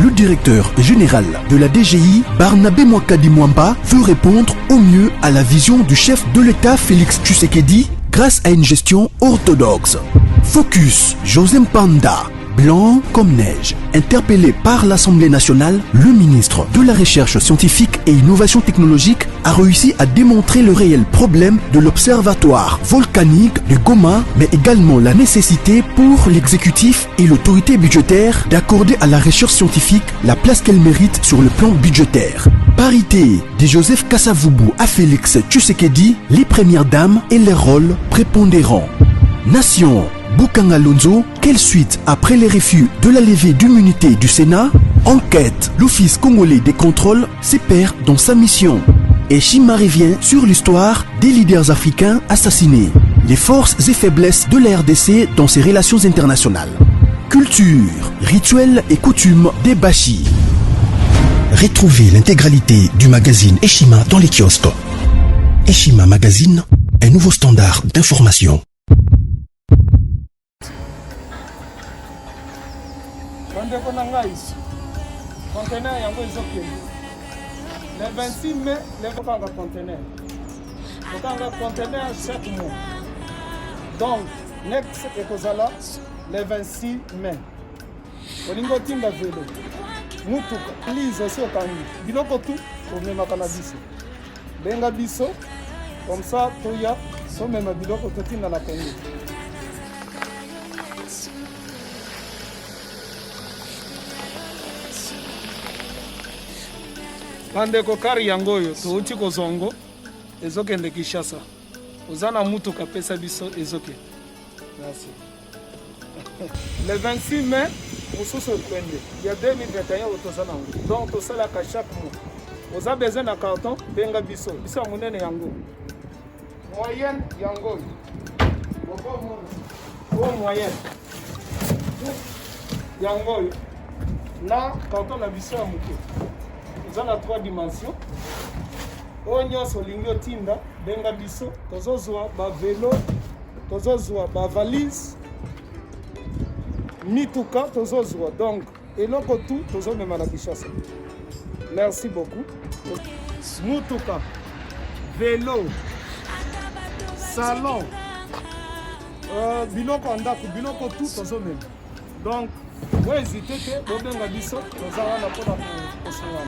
Le directeur général de la DGI, Barnabé Mwakadi Mwamba, veut répondre au mieux à la vision du chef de l'État Félix Tshisekedi grâce à une gestion orthodoxe. Focus, José Mpanda, blanc comme neige. Interpellé par l'Assemblée nationale, le ministre de la Recherche scientifique et innovation technologique a réussi à démontrer le réel problème de l'observatoire volcanique de Goma, mais également la nécessité pour l'exécutif et l'autorité budgétaire d'accorder à la recherche scientifique la place qu'elle mérite sur le plan budgétaire. Parité de Joseph Kasavubu à Félix Tshisekedi, les premières dames et les rôles prépondérants. Nation, Bukanga Lonzo, quelle suite après les refus de la levée d'immunité du Sénat? Enquête, l'Office congolais des contrôles se perd dans sa mission. Et Chima revient sur l'histoire des leaders africains assassinés, les forces et faiblesses de la RDC dans ses relations internationales. Culture, rituels et coutumes des Bashi. Retrouvez l'intégralité du magazine Eshima dans les kiosques. Eshima Magazine, un nouveau standard d'information. Conteneur yango ezokende le 26 mai lekokanga conteneur kokanga conteneur chaque mois, donc next ekozala le 26 mai. Olingi otinda velo mutuka lise osi okangi biloko tu omemaka na biso, benga biso comme ça toya somema biloko totinda na Congo. Bandeko kari yango oyo touti kozongo ezokende Kinshasa, oza na mutuka pesa biso ezokende. Merci. Le 26 mai mosusu ekwende ya 2021 otoza nango, donc tosalaka chaque mois. Oza besoin na carton benga biso biso ya monene yango moyenne yango oyo moyenne yango oyo na carton na biso ya moke dans 3 dimensions. Onyo solingi otinda benga biso tozozwa ba vélo, tozozwa ba valise, mituka tozozwa, donc eloko tout tozomema na Kinshasa. Merci beaucoup. Mutuka, vélo, salon, biloko ndako, biloko tout tozomema. Donc vous hésitez que bobenga biso tozala na pona ko